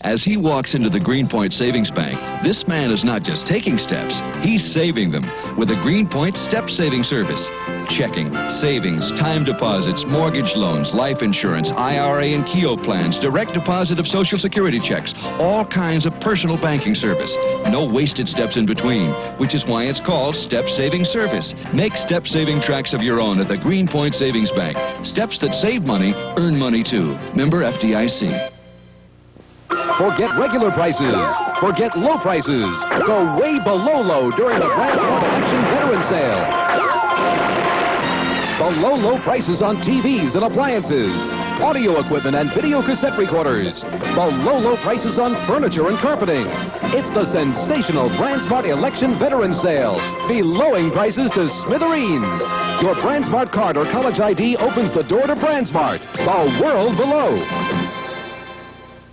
As he walks into the Greenpoint Savings Bank, this man is not just taking steps, he's saving them with a Greenpoint Step Saving Service. Checking, savings, time deposits, mortgage loans, life insurance, IRA and Keogh plans, direct deposit of Social Security checks, all kinds of personal banking service. No wasted steps in between, which is why it's called Step Saving Service. Make step saving tracks of your own at the Greenpoint Savings Bank. Steps that save money, earn money too. Member FDIC. Forget regular prices. Forget low prices. Go way below low during the Grand Smart Election Veteran Sale. Below low prices on TVs and appliances, audio equipment and video cassette recorders. Below low prices on furniture and carpeting. It's the sensational Brand Smart Election Veteran Sale. Belowing prices to smithereens. Your Brand Smart card or college ID opens the door to Brand Smart. The world below.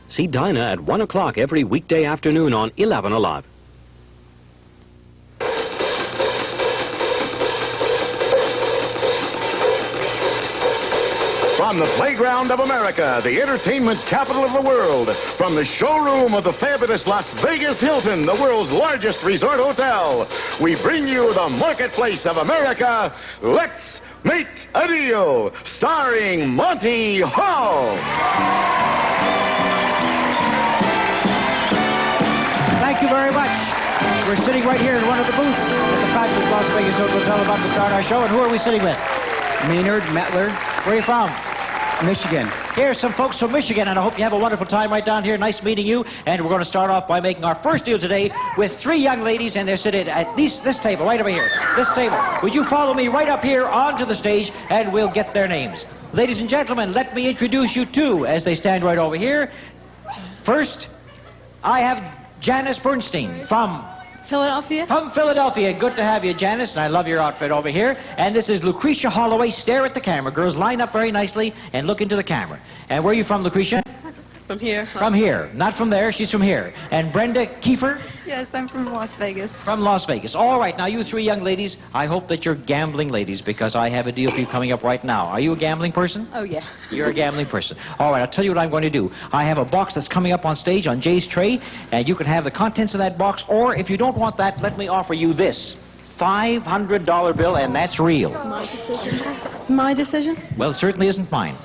See Dinah at 1 o'clock every weekday afternoon on 11 Alive. From the playground of America, the entertainment capital of the world, from the showroom of the fabulous Las Vegas Hilton, the world's largest resort hotel, we bring you the marketplace of America. Let's make a deal, starring Monty Hall. Thank you very much. We're sitting right here in one of the booths at the fabulous Las Vegas Hotel about to start our show. And who are we sitting with? Maynard Mettler. Where are you from? Michigan. Here's some folks from Michigan, and I hope you have a wonderful time right down here. Nice meeting you. And we're going to start off by making our first deal today with three young ladies, and they're sitting at this table, right over here. This table. Would you follow me right up here onto the stage, and we'll get their names. Ladies and gentlemen, let me introduce you to, as they stand right over here. First, I have Janice Bernstein from Philadelphia. From Philadelphia. Good to have you, Janice, and I love your outfit over here. And this is Lucretia Holloway. Stare at the camera. Girls, line up very nicely and look into the camera. And where are you from, Lucretia? From here. From here. Not from there. She's from here. And Brenda Kiefer? Yes, I'm from Las Vegas. From Las Vegas. All right. Now, you three young ladies, I hope that you're gambling ladies because I have a deal for you coming up right now. Are you a gambling person? Oh, yeah. You're a gambling person. All right. I'll tell you what I'm going to do. I have a box that's coming up on stage on Jay's tray, and you can have the contents of that box, or if you don't want that, let me offer you this $500 bill, and that's real. My decision. My decision? Well, it certainly isn't mine.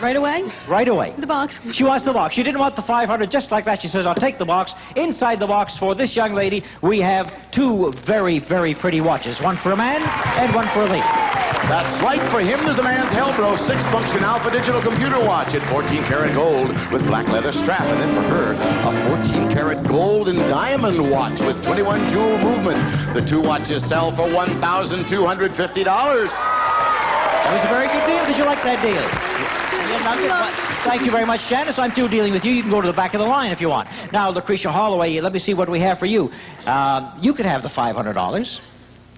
Right away? Right away. The box. She wants the box. She didn't want the 500 just like that. She says, I'll take the box. Inside the box for this young lady, we have two very, very pretty watches. One for a man and one for a lady. That's right. For him, there's a man's Helbro 6-function Alpha digital computer watch at 14-karat gold with black leather strap. And then for her, a 14-karat gold and diamond watch with 21-jewel movement. The two watches sell for $1,250. That was a very good deal. Did you like that deal? Thank you very much, Janice. I'm through dealing with you. You can go to the back of the line if you want. Now, Lucretia Holloway, let me see what we have for you. You could have the $500,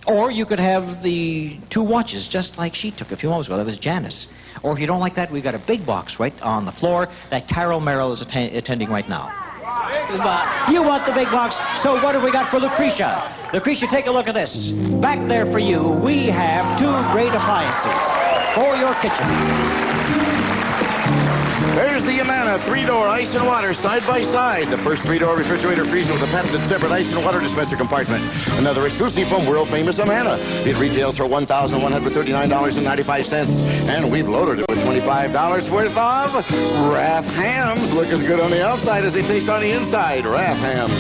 or you could have the two watches, just like she took a few moments ago. That was Janice. Or if you don't like that, we've got a big box right on the floor that Carol Merrill is attending right now. The box. You want the big box, so what have we got for Lucretia? Lucretia, take a look at this. Back there for you, we have two great appliances for your kitchen. There's the Amana 3-door ice and water side by side. The first 3-door refrigerator freezer with a patented separate ice and water dispenser compartment. Another exclusive from world-famous Amana. It retails for $1,139.95. And we've loaded it with $25 worth of Raff hams. Look as good on the outside as they taste on the inside. Raff hams.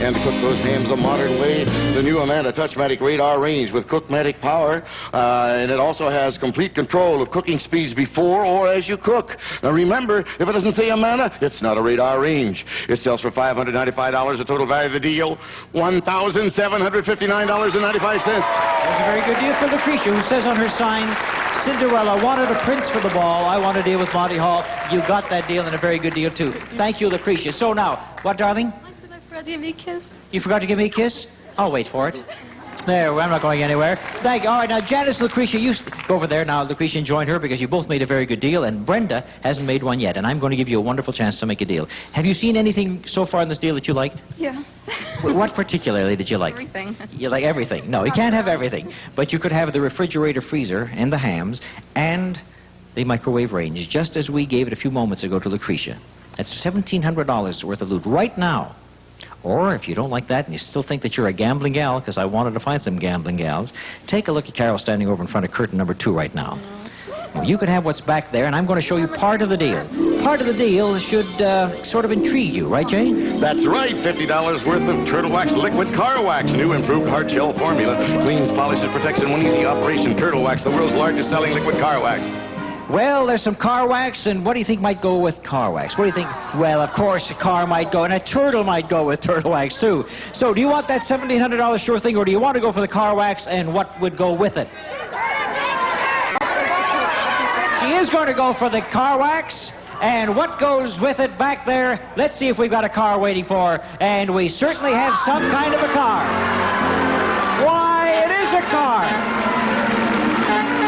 And to cook those hams a modern way, the new Amanda Touchmatic Radar range with Cookmatic power. And it also has complete control of cooking speeds before or as you cook. Now remember, if it doesn't say Amanda, it's not a radar range. It sells for $595. The total value of the deal, $1,759.95. There's a very good deal for Lucretia, who says on her sign, Cinderella wanted a prince for the ball. I want to deal with Monty Hall. You got that deal, and a very good deal, too. Thank you, Lucretia. So now, what, darling? I said I forgot to give you a kiss. You forgot to give me a kiss? I'll wait for it. There, I'm not going anywhere. Thank you. All right, now, Janice, Lucretia, you go over there now. Lucretia, join her because you both made a very good deal, and Brenda hasn't made one yet, and I'm going to give you a wonderful chance to make a deal. Have you seen anything so far in this deal that you liked? Yeah. What particularly did you like? Everything. You like everything. No, you can't have everything. But you could have the refrigerator freezer and the hams and the microwave range, just as we gave it a few moments ago to Lucretia. That's $1,700 worth of loot right now. Or if you don't like that and you still think that you're a gambling gal, because I wanted to find some gambling gals, take a look at Carol standing over in front of curtain number 2 right now. Well, you could have what's back there, and I'm going to show you part of the deal. Part of the deal should sort of intrigue you, right, Jay? That's right, $50 worth of Turtle Wax Liquid Car Wax. New improved hard shell formula. Cleans, polishes, protects in one easy operation. Turtle Wax, the world's largest selling liquid car wax. Well, there's some car wax, and what do you think might go with car wax? What do you think? Well, of course, a car might go, and a turtle might go with turtle wax, too. So do you want that $1,700 sure thing, or do you want to go for the car wax, and what would go with it? She is going to go for the car wax, and what goes with it back there? Let's see if we've got a car waiting for her, and we certainly have some kind of a car. Why, it is a car.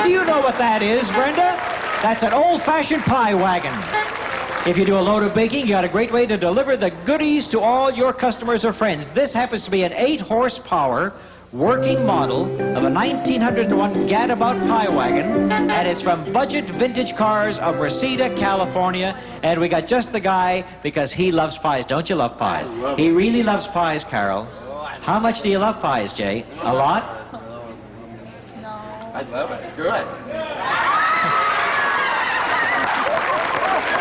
Do you know what that is, Brenda? That's an old-fashioned pie wagon. If you do a load of baking, you got a great way to deliver the goodies to all your customers or friends. This happens to be an 8-horsepower working model of a 1901 Gadabout pie wagon, and it's from Budget Vintage Cars of Reseda, California. And we got just the guy because he loves pies. Don't you love pies? He really loves pies, Carol. How much do you love pies, Jay? A lot? I love it. Good.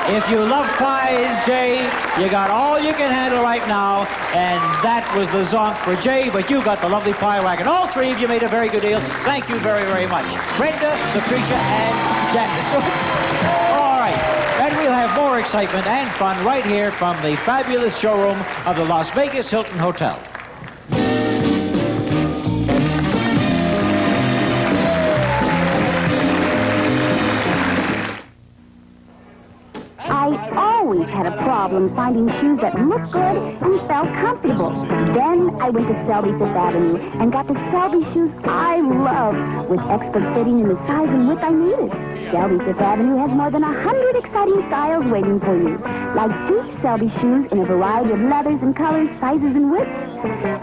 If you love pies, Jay, you got all you can handle right now, and that was the zonk for Jay, but you got the lovely pie wagon. All three of you made a very good deal. Thank you very, very much. Brenda, Lucretia, and Janice. All right, and we'll have more excitement and fun right here from the fabulous showroom of the Las Vegas Hilton Hotel. I always had a problem finding shoes that looked good and felt comfortable. Then I went to Selby Fifth Avenue and got the Selby shoes I love, with expert fitting in the size and width I needed. Selby Fifth Avenue has more than 100 exciting styles waiting for you, like 2 Selby shoes in a variety of leathers and colors, sizes and widths.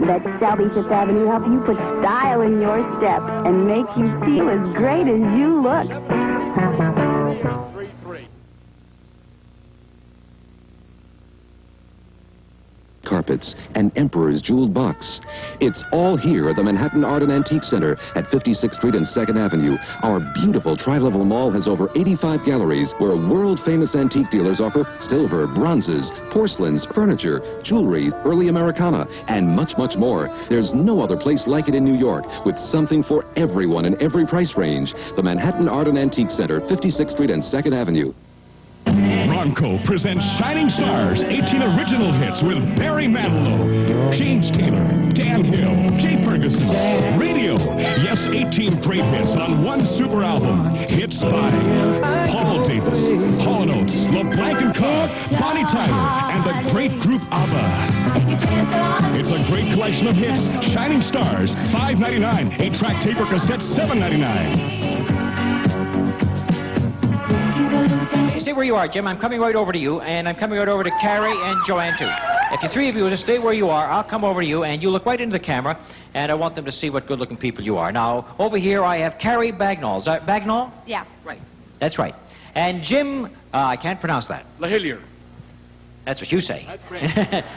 Let Selby Fifth Avenue help you put style in your step and make you feel as great as you look. Carpets, and Emperor's jeweled box. It's all here at the Manhattan Art and Antique Center at 56th Street and 2nd Avenue. Our beautiful tri-level mall has over 85 galleries where world-famous antique dealers offer silver, bronzes, porcelains, furniture, jewelry, early Americana, and much, much more. There's no other place like it in New York, with something for everyone in every price range. The Manhattan Art and Antique Center, 56th Street and 2nd Avenue. Bronco presents Shining Stars, 18 original hits with Barry Manilow, James Taylor, Dan Hill, Jay Ferguson, Radio. Yes, 18 great hits on one super album. Hits by Paul Davis, Hall & Oates, LeBlanc & Cobb, Bonnie Tyler, and the great group ABBA. It's a great collection of hits. Shining Stars, $5.99. 8-track tape or cassette, $7.99. Stay where you are, Jim. I'm coming right over to you, and I'm coming right over to Carrie and Joanne, too. If you 3 of you will just stay where you are, I'll come over to you, and you look right into the camera, and I want them to see what good-looking people you are. Now, over here, I have Carrie Bagnall. Is that Bagnall? Yeah. Right. That's right. And Jim, I can't pronounce that. Lahillier. That's what you say. That's French.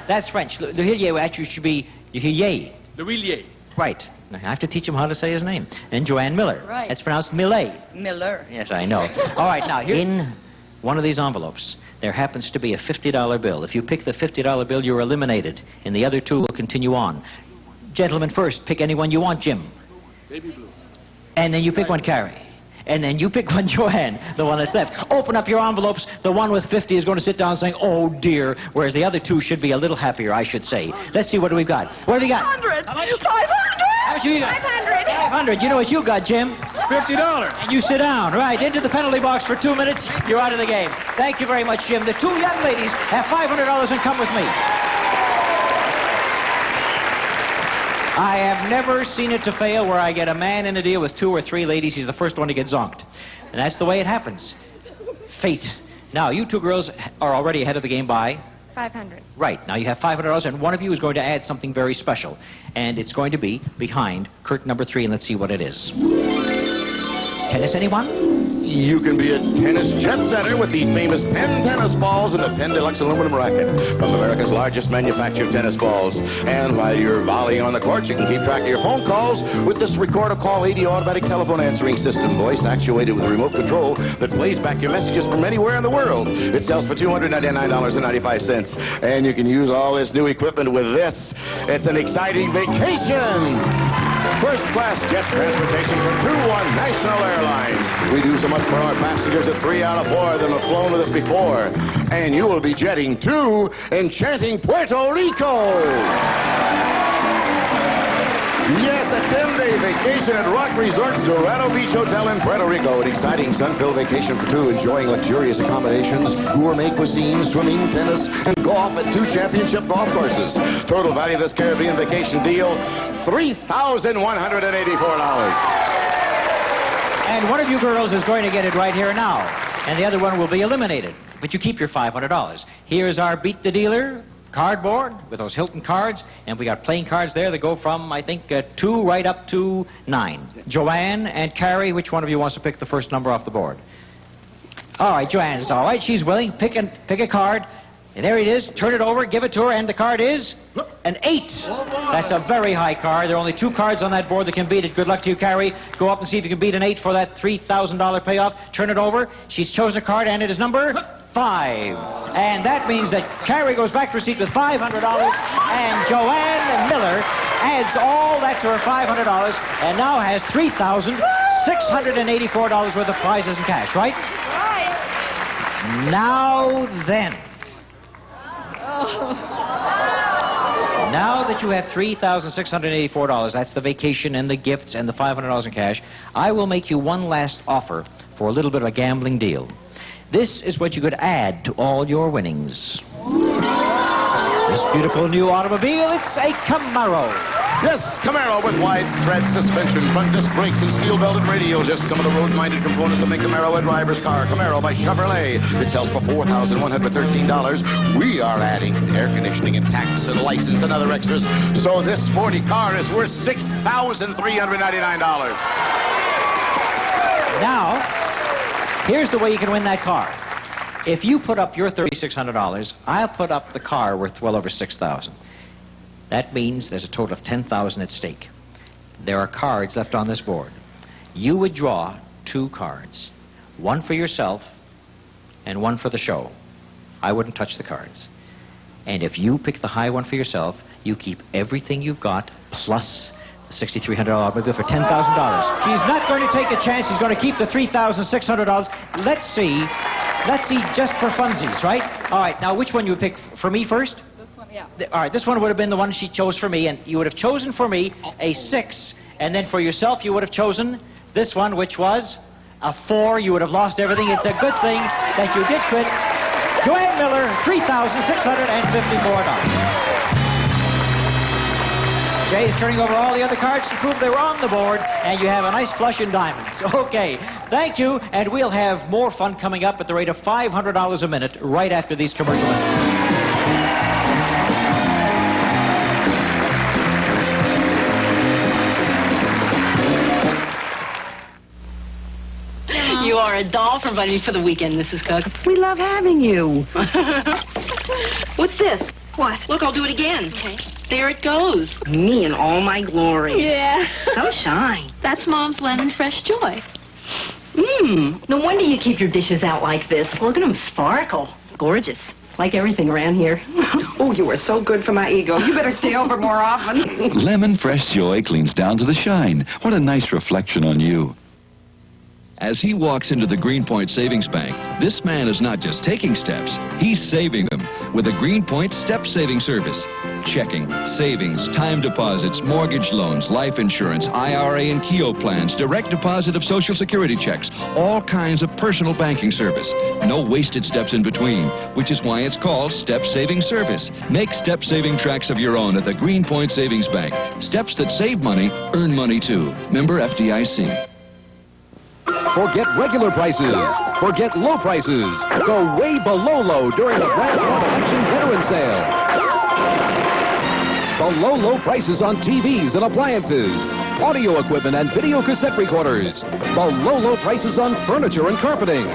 That's French. Lahillier actually should be Lahillier. Lahillier. Right. I have to teach him how to say his name. And Joanne Miller. Right. It's pronounced Millet. Miller. Yes, I know. All right, now, here in one of these envelopes, there happens to be a $50 bill. If you pick the $50 bill, you're eliminated, and the other two will continue on. Gentlemen first, pick any one you want, Jim. Baby blue. And then you pick one, Carrie. And then you pick one, Joanne, the one that's left. Open up your envelopes. The one with 50 is going to sit down saying, oh, dear, whereas the other two should be a little happier, I should say. Let's see, what do we got? What do we got? 500. How much? 500. How much you got? 500. 500. You know what you got, Jim? $50. And you sit down. Right, into the penalty box for 2 minutes. You're out of the game. Thank you very much, Jim. The two young ladies have $500 and come with me. I have never seen it to fail where I get a man in a deal with 2 or 3 ladies. He's the first one to get zonked. And that's the way it happens. Fate. Now, you two girls are already ahead of the game by? 500. Right. Now you have $500, and one of you is going to add something very special. And it's going to be behind curtain number 3, and let's see what it is. Tennis, anyone? You can be a tennis jet setter with these famous Penn tennis balls and the Penn Deluxe aluminum racket from America's largest manufacturer of tennis balls. And while you're volleying on the court, you can keep track of your phone calls with this Record-A-Call 80 automatic telephone answering system, voice actuated with remote control that plays back your messages from anywhere in the world. It sells for $299.95, and you can use all this new equipment with this. It's an exciting vacation. First-class jet transportation from 2-1 National Airlines. We do so much for our passengers that 3 out of 4 of them have flown with us before. And you will be jetting to enchanting Puerto Rico. Yes, a 10-day vacation at Rock Resorts Dorado Beach Hotel in Puerto Rico. An exciting sun-filled vacation for 2, enjoying luxurious accommodations, gourmet cuisine, swimming, tennis, and golf at 2 championship golf courses. Total value of this Caribbean vacation deal, $3,184. And one of you girls is going to get it right here now. And the other one will be eliminated. But you keep your $500. Here's our Beat the Dealer cardboard with those Hilton cards, and we got playing cards there that go from, I think, 2 right up to 9. Joanne and Carrie, which one of you wants to pick the first number off the board? All right, Joanne is all right. She's willing. Pick a card. And there it is. Turn it over. Give it to her. And the card is an 8. That's a very high card. There are only 2 cards on that board that can beat it. Good luck to you, Carrie. Go up and see if you can beat an 8 for that $3,000 payoff. Turn it over. She's chosen a card, and it is number 5. And that means that Carrie goes back to her seat with $500, and Joanne Miller adds all that to her $500 and now has $3,684 worth of prizes and cash, right? Right. Now then. Now that you have $3,684, that's the vacation and the gifts and the $500 in cash, I will make you one last offer for a little bit of a gambling deal. This is what you could add to all your winnings. This beautiful new automobile, it's a Camaro. Yes, Camaro with wide tread suspension, front disc brakes, and steel-belted radials. Just some of the road-minded components that make Camaro a driver's car. Camaro by Chevrolet. It sells for $4,113. We are adding air conditioning and tax and license and other extras. So this sporty car is worth $6,399. Now, here's the way you can win that car. If you put up your $3,600, I'll put up the car worth well over $6,000. That means there's a total of $10,000 at stake. There are cards left on this board. You would draw 2 cards, one for yourself and one for the show. I wouldn't touch the cards. And if you pick the high one for yourself, you keep everything you've got plus the $6,300 automobile for $10,000. She's not going to take a chance. She's going to keep the $3,600. Let's see just for funsies, right? All right, now which one you would pick for me first? Yeah. All right, this one would have been the one she chose for me, and you would have chosen for me a 6, and then for yourself you would have chosen this one, which was a 4. You would have lost everything. It's a good thing that you did quit. Joanne Miller, $3,654. Jay is turning over all the other cards to prove they were on the board, and you have a nice flush in diamonds. Okay, thank you, and we'll have more fun coming up at the rate of $500 a minute right after these commercial messages. You are a doll for inviting me for the weekend, Mrs. Cook. We love having you. What's this? What? Look, I'll do it again. Okay. There it goes. Me in all my glory. Yeah. Come shine. That's Mom's lemon fresh joy. No wonder you keep your dishes out like this. Look at them sparkle. gorgeous. Like everything around here. Oh, you are so good for my ego. You better stay over more often. Lemon Fresh Joy cleans down to the shine. What a nice reflection on you. As he walks into the Greenpoint Savings Bank, this man is not just taking steps, he's saving them with a Greenpoint Step Saving Service. Checking, savings, time deposits, mortgage loans, life insurance, IRA and Keogh plans, direct deposit of Social Security checks, all kinds of personal banking service. No wasted steps in between, which is why it's called Step Saving Service. Make step saving tracks of your own at the Greenpoint Savings Bank. Steps that save money, earn money too. Member FDIC. Forget regular prices. Forget low prices. Go way below low during the BrandsMart Election Veteran Sale. Below low prices on TVs and appliances, audio equipment and video cassette recorders. Below low prices on furniture and carpeting.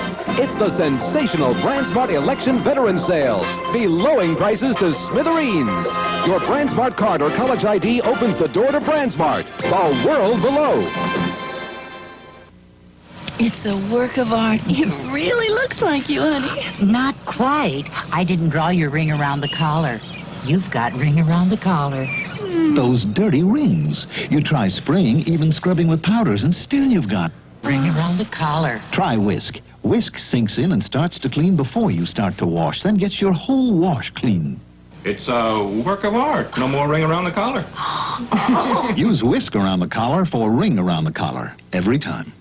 It's the sensational BrandsMart Election Veteran Sale. Belowing prices to smithereens. Your BrandsMart card or college ID opens the door to BrandsMart, the world below. It's a work of art. It really looks like you, honey. Not quite. I didn't draw your ring around the collar. You've got ring around the collar. Those dirty rings. You try spraying, even scrubbing with powders, and still you've got ring around the collar. Try Whisk. Whisk sinks in and starts to clean before you start to wash, then gets your whole wash clean. It's a work of art. No more ring around the collar. Use Whisk around the collar for ring around the collar every time.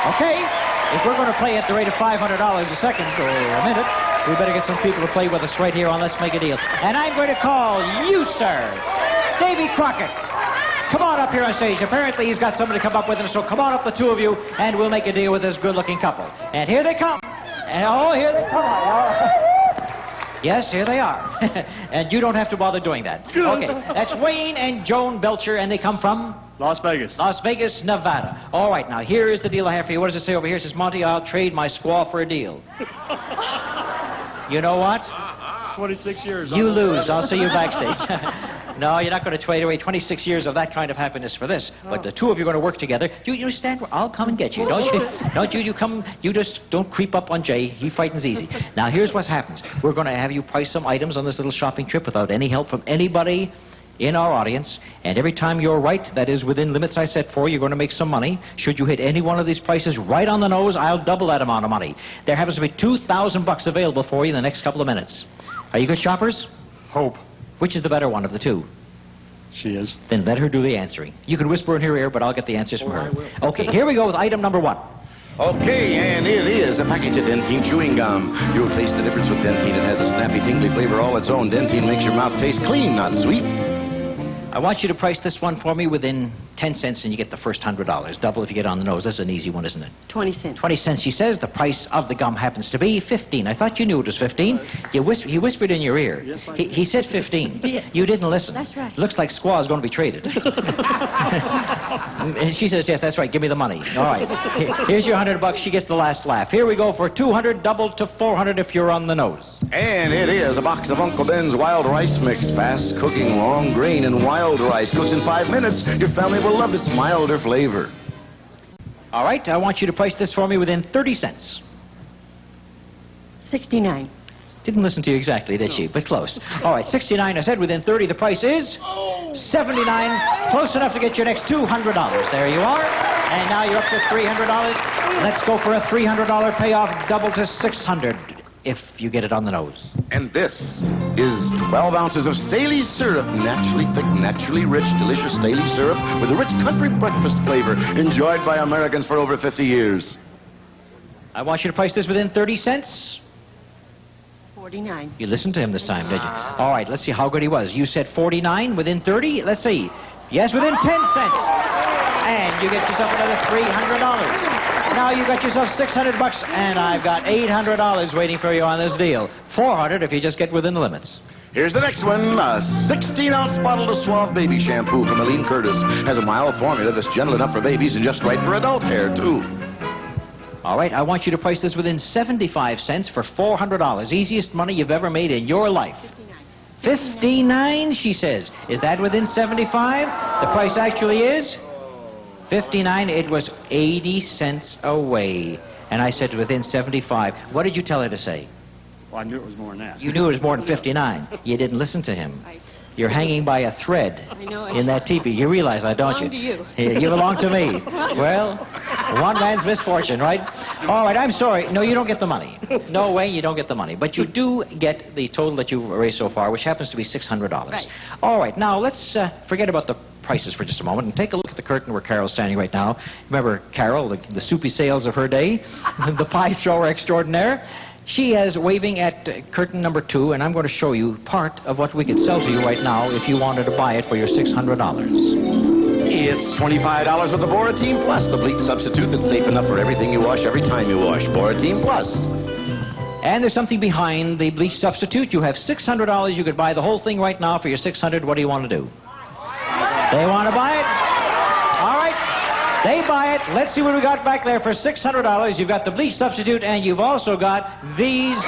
Okay, if we're going to play at the rate of $500 a second or a minute, we better get some people to play with us right here on Let's Make a Deal. And I'm going to call you, sir, Davy Crockett. Come on up here on stage. Apparently he's got somebody to come up with him, so come on up, the two of you, and we'll make a deal with this good-looking couple. And here they come. And, oh, here they come. Yes, here they are. And you don't have to bother doing that. Okay, that's Wayne and Joan Belcher, and they come from? Las Vegas. Las Vegas, Nevada. All right, now, here is the deal I have for you. What does it say over here? It says, Monty, I'll trade my squaw for a deal. You know what? 26 years. You lose. I'll see you backstage. No, you're not going to trade away 26 years of that kind of happiness for this. But the two of you are going to work together. You stand where I'll come and get you. Don't you come. You just don't creep up on Jay. He frightens easy. Now, here's what happens. We're going to have you price some items on this little shopping trip without any help from anybody in our audience. And every time you're right, that is within limits I set for, you're going to make some money. Should you hit any one of these prices right on the nose, I'll double that amount of money. There happens to be $2,000 available for you in the next couple of minutes. Are you good shoppers? Hope. Which is the better one of the two? She is. Then let her do the answering. You can whisper in her ear, but I'll get the answers from her. Okay, here we go with item number one. Okay, and it is a package of Dentine chewing gum. You'll taste the difference with Dentine. It has a snappy, tingly flavor all its own. Dentine makes your mouth taste clean, not sweet. I want you to price this one for me within 10 cents and you get the first $100. Double if you get on the nose. That's an easy one, isn't it? 20 cents. 20 cents, she says. The price of the gum happens to be 15. I thought you knew it was 15. He whispered in your ear. Yes, he said 15. Yeah. You didn't listen. That's right. Looks like squaw's going to be traded. And she says, yes, that's right. Give me the money. All right. Here's your $100. She gets the last laugh. Here we go for 200, double to 400 if you're on the nose. And it is a box of Uncle Ben's wild rice mix. Fast cooking, long grain, and wild rice. Cooks in 5 minutes. Your family will love its milder flavor. All right. I want you to price this for me within 30 cents. 69. Didn't listen to you exactly, did she? But close. All right, 69, I said. Within 30, the price is 79. Close enough to get your next $200. There you are. And now you're up to $300. Let's go for a $300 payoff, double to $600 if you get it on the nose. And this is 12 ounces of Staley's syrup. Naturally thick, naturally rich, delicious Staley's syrup with a rich country breakfast flavor enjoyed by Americans for over 50 years. I want you to price this within 30 cents. 49. You listened to him this time, did you? All right, let's see how good he was. You said 49 within 30. Let's see. Yes, within 10 cents. And you get yourself another $300. Now you got yourself $600, and I've got $800 waiting for you on this deal. $400 if you just get within the limits. Here's the next one. A 16-ounce bottle of Suave Baby Shampoo from Aline Curtis. Has a mild formula that's gentle enough for babies and just right for adult hair, too. All right, I want you to price this within 75 cents for $400. Easiest money you've ever made in your life. 59, she says. Is that within 75? The price actually is 59. It was 80 cents away. And I said within 75. What did you tell her to say? Well, I knew it was more than that. You knew it was more than 59. You didn't listen to him. You're hanging by a thread in that teepee. You realize that, don't you? I belong to you. You belong to me. Well, one man's misfortune, right? All right, I'm sorry. No, you don't get the money. No way, you don't get the money. But you do get the total that you've raised so far, which happens to be $600. Right. All right, now let's forget about the prices for just a moment and take a look at the curtain where Carol's standing right now. Remember Carol, the soupy sales of her day, the pie thrower extraordinaire? She is waving at curtain number 2, and I'm going to show you part of what we could sell to you right now if you wanted to buy it for your $600. It's $25 with the Boratine Plus, the bleach substitute that's safe enough for everything you wash every time you wash. Boratine Plus. And there's something behind the bleach substitute. You have $600. You could buy the whole thing right now for your $600. What do you want to do? They want to buy it? All right. They buy it. Let's see what we got back there for $600. You've got the bleach substitute, and you've also got these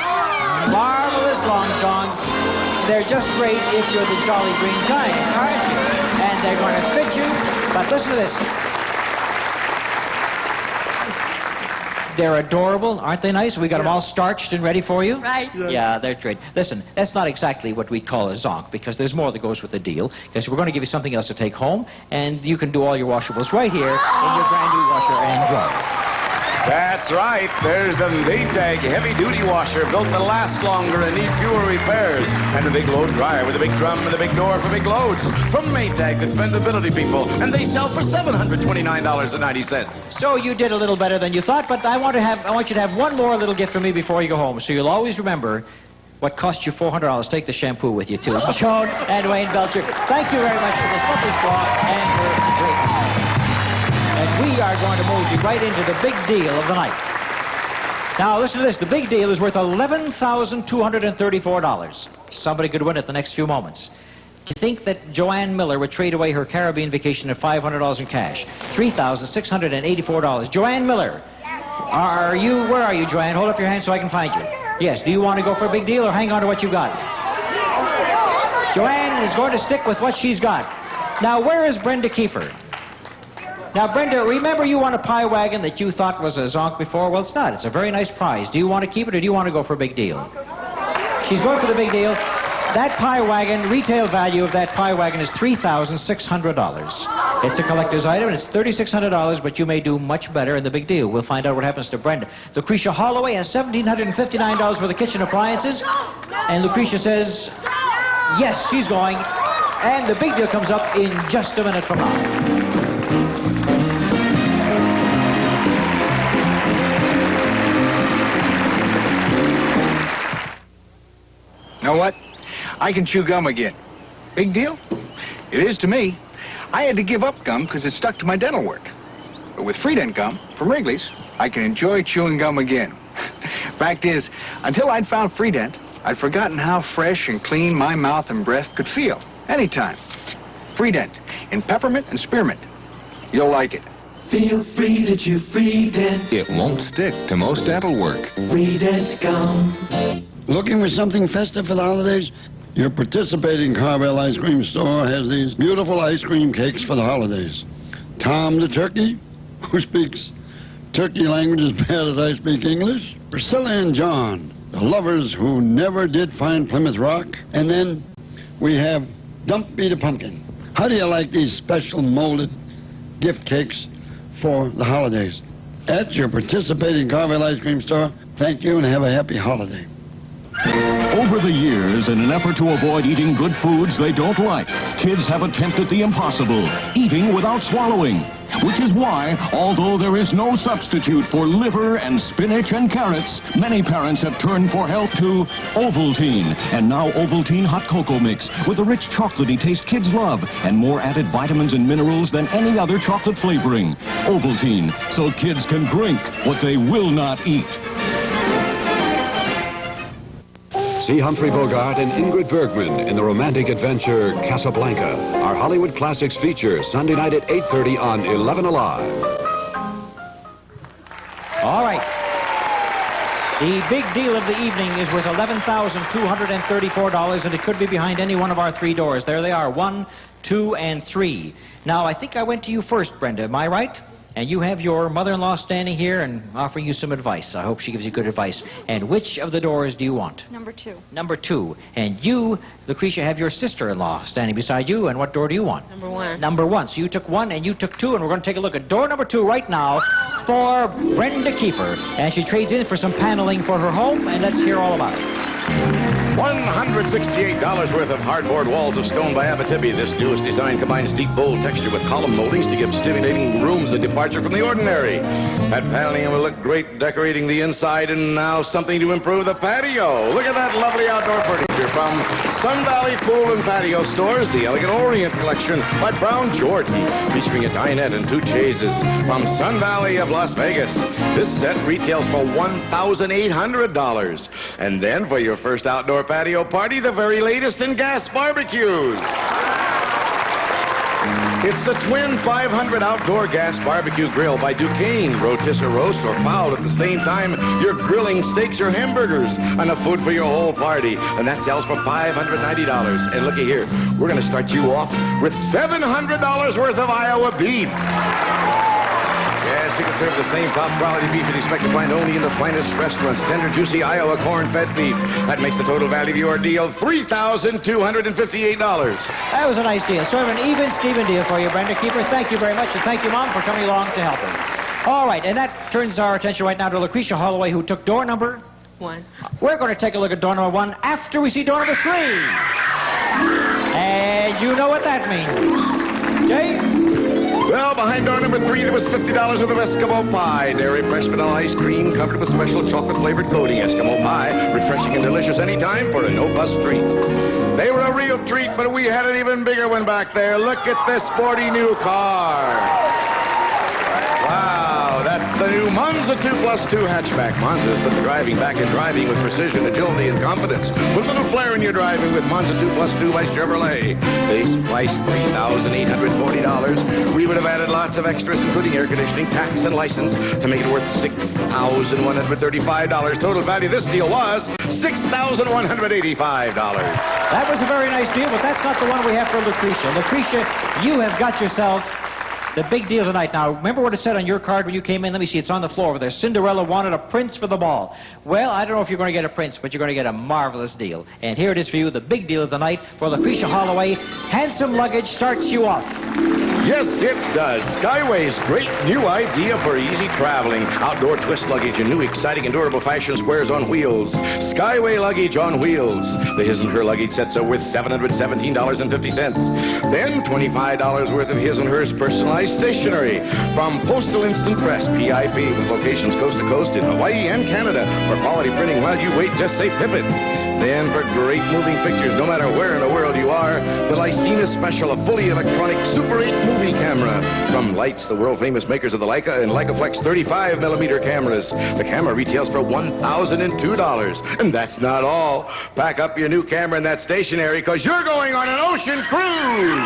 marvelous long johns. They're just great if you're the Jolly Green Giant, aren't you? And they're going to fit you. But listen to this. They're adorable, aren't they nice? We got them all starched and ready for you? Right. Yeah, they're great. Listen, that's not exactly what we call a zonk, because there's more that goes with the deal. Because we're going to give you something else to take home, and you can do all your washables right here in your brand new washer and dryer. That's right. There's the Maytag heavy-duty washer built to last longer and need fewer repairs. And the big load dryer with a big drum and a big door for big loads. From Maytag, the dependability people. And they sell for $729.90. So you did a little better than you thought, but I want you to have one more little gift for me before you go home. So you'll always remember what cost you $400. Take the shampoo with you, too. Joan and Wayne Belcher, thank you very much for this lovely squad and your great hospitality. And we are going to mosey right into the big deal of the night. Now, listen to this. The big deal is worth $11,234. Somebody could win it the next few moments. You think that Joanne Miller would trade away her Caribbean vacation at $500 in cash? $3,684. Joanne Miller, where are you, Joanne? Hold up your hand so I can find you. Yes, do you want to go for a big deal or hang on to what you got? Joanne is going to stick with what she's got. Now, where is Brenda Kiefer? Now, Brenda, remember you won a pie wagon that you thought was a zonk before? Well, it's not. It's a very nice prize. Do you want to keep it or do you want to go for a big deal? She's going for the big deal. That pie wagon, retail value of that pie wagon is $3,600. It's a collector's item, and it's $3,600, but you may do much better in the big deal. We'll find out what happens to Brenda. Lucretia Holloway has $1,759 for the kitchen appliances, and Lucretia says, yes, she's going, and the big deal comes up in just a minute from now. Know what? I can chew gum again. Big deal? It is to me. I had to give up gum because it stuck to my dental work. But with Freedent gum from Wrigley's, I can enjoy chewing gum again. Fact is, until I'd found Freedent, I'd forgotten how fresh and clean my mouth and breath could feel anytime. Freedent in peppermint and spearmint. You'll like it. Feel free to chew Freedent. It won't stick to most dental work. Freedent gum. Looking for something festive for the holidays? Your participating Carvel ice cream store has these beautiful ice cream cakes for the holidays. Tom the turkey, who speaks turkey language as bad as I speak English. Priscilla and John, the lovers who never did find Plymouth Rock. And then we have Dumpy the pumpkin. How do you like these special molded gift cakes for the holidays? At your participating Carvel ice cream store, thank you and have a happy holiday. Over the years, in an effort to avoid eating good foods they don't like, kids have attempted the impossible, eating without swallowing. Which is why, although there is no substitute for liver and spinach and carrots, many parents have turned for help to Ovaltine. And now Ovaltine Hot Cocoa Mix, with the rich chocolatey taste kids love, and more added vitamins and minerals than any other chocolate flavoring. Ovaltine, so kids can drink what they will not eat. See Humphrey Bogart and Ingrid Bergman in the romantic adventure Casablanca. Our Hollywood Classics feature Sunday night at 8:30 on 11 Alive. All right. The big deal of the evening is worth $11,234, and it could be behind any one of our three doors. There they are, 1, 2, and 3. Now, I think I went to you first, Brenda. Am I right? And you have your mother-in-law standing here and offering you some advice. I hope she gives you good advice. And which of the doors do you want? Number 2. Number 2. And you, Lucretia, have your sister-in-law standing beside you. And what door do you want? Number 1. Number 1. So you took 1 and you took 2. And we're going to take a look at door number 2 right now for Brenda Kiefer. And she trades in for some paneling for her home. And let's hear all about it. $168 worth of hardboard walls of stone by Abitibi. This newest design combines deep, bold texture with column moldings to give stimulating rooms a departure from the ordinary. That paneling will look great decorating the inside, and now something to improve the patio. Look at that lovely outdoor furniture from Sun Valley Pool and Patio Stores, the Elegant Orient Collection by Brown Jordan, featuring a dinette and 2 chaises from Sun Valley of Las Vegas. This set retails for $1,800. And then for your first outdoor patio party, the very latest in gas barbecues. It's the twin 500 outdoor gas barbecue grill by Duquesne. Rotisserie roast or fowl at the same time. You're grilling steaks or hamburgers. Enough food for your whole party. And that sells for $590. And looky here, we're going to start you off with $700 worth of Iowa beef. Yes, you can serve the same top-quality beef you'd expect to find only in the finest restaurants. Tender, juicy Iowa corn-fed beef. That makes the total value of your deal $3,258. That was a nice deal. Sort of an even-Steven deal for you, Brenda Kiefer. Thank you very much, and thank you, Mom, for coming along to help us. All right, and that turns our attention right now to Lucretia Holloway, who took door number 1. We're going to take a look at door number 1 after we see door number 3. And you know what that means. Jay? Well, behind door number 3, there was $50 worth of Eskimo pie. Dairy fresh vanilla ice cream covered with special chocolate-flavored coating. Eskimo pie, refreshing and delicious anytime for a no-fuss treat. They were a real treat, but we had an even bigger one back there. Look at this sporty new car. Wow, that's the new Monza 2+2 hatchback. Monza's put the driving back in driving with precision, agility, and confidence. Put a little flair in your driving with Monza 2+2 by Chevrolet. Base price $3,840. We would have added lots of extras, including air conditioning, tax, and license, to make it worth $6,135. Total value of this deal was $6,185. That was a very nice deal, but that's not the one we have for Lucretia. Lucretia, you have got yourself the big deal tonight. Now, remember what it said on your card when you came in? Let me see. It's on the floor over there. Cinderella wanted a prince for the ball. Well, I don't know if you're going to get a prince, but you're going to get a marvelous deal. And here it is for you, the big deal of the night for Lucretia Holloway. Handsome Luggage starts you off. Yes, it does. Skyway's great new idea for easy traveling. Outdoor twist luggage in new, exciting, and durable fashion squares on wheels. Skyway luggage on wheels. The His and Her luggage sets are worth $717.50. Then $25 worth of His and Her's personalized stationery from Postal Instant Press, PIP, with locations coast to coast in Hawaii and Canada. For quality printing while you wait, just say Pip It. Then for great moving pictures, no matter where in the world you are, the Lycina Special, a fully electronic Super 8 movie camera. From Lights, the world-famous makers of the Leica and Leicaflex 35mm cameras. The camera retails for $1,002. And that's not all. Pack up your new camera and that stationery, because you're going on an ocean cruise.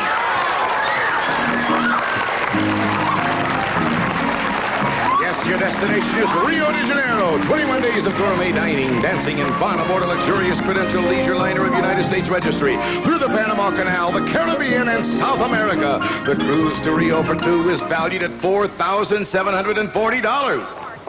Yes, your destination is Rio de Janeiro. 21 days of gourmet dining, dancing, and fun aboard a luxurious credential leisure liner of United States Registry through the Panama Canal, the Caribbean, and South America. The cruise to Rio for 2 is valued at $4,740.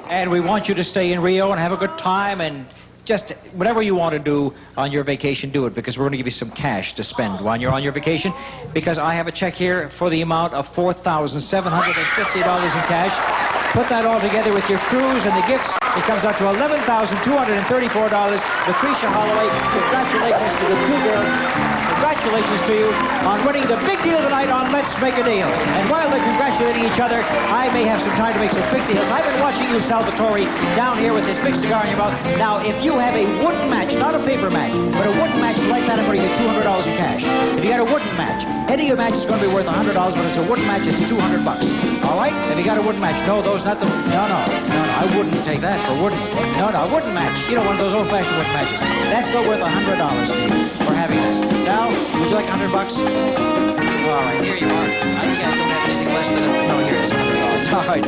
And we want you to stay in Rio and have a good time, and just whatever you want to do on your vacation, do it, because we're going to give you some cash to spend while you're on your vacation, because I have a check here for the amount of $4,750 in cash. Put that all together with your cruise and the gifts, it comes out to $11,234. Lucretia Holloway, congratulations to the 2 girls. Congratulations to you on winning the big deal tonight on Let's Make a Deal. And while they're congratulating each other, I may have some time to make some quick deals. I've been watching you, Salvatore, down here with this big cigar in your mouth. Now, if you have a wooden match, not a paper match, but a wooden match like that, I'm going to give you $200 in cash. If you got a wooden match, any of your matches is going to be worth $100, but it's a wooden match, it's $200. All right? If you got a wooden match, no, those not the... No, I wouldn't take that for wooden. No, a wooden match. You know, one of those old-fashioned wooden matches. That's still worth $100 to you for having that. Sal, would you like $100? All right, here you are. I don't have anything less than no, here it is, $100. All right.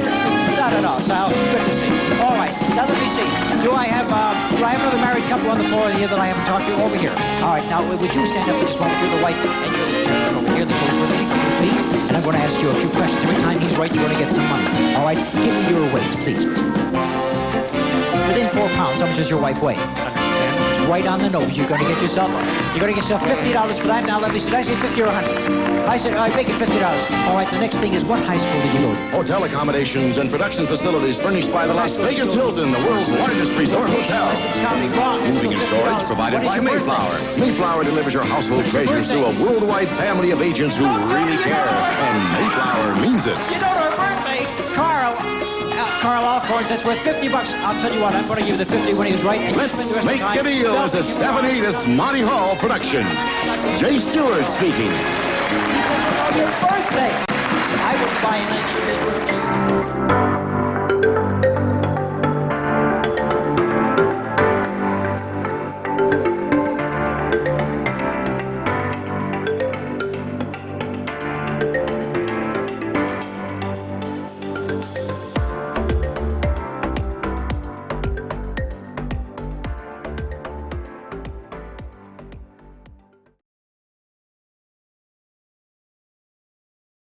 No, Sal. Good to see you. All right. Now let me see. Do I have another married couple on the floor here that I haven't talked to? Over here. All right. Now would you stand up for just a moment? You're the wife and you're the gentleman over here that goes with me. And And I'm going to ask you a few questions. Every time he's right, you're going to get some money. All right? Give me your weight, please. Within 4 pounds, how much does your wife weigh? 110. It's right on the nose. You're going to get yourself $50 for that. Now let me see. Did I say 50 or 100? I said, all right, make it $50. All right, the next thing is, what high school did you go to? Hotel accommodations and production facilities furnished by the Las Vegas Hilton, the world's largest resort hotel. Moving and storage provided by Mayflower. Mayflower delivers your household treasures through a worldwide family of agents who really care. And Mayflower means it. You know her birthday, Carl Alcorns, that's worth $50. I'll tell you what, I'm going to give you the 50 when he was right. And Let's make a deal as a Stephanitis Monty Hall production. Jay Stewart speaking. Your birthday. I would buy an idea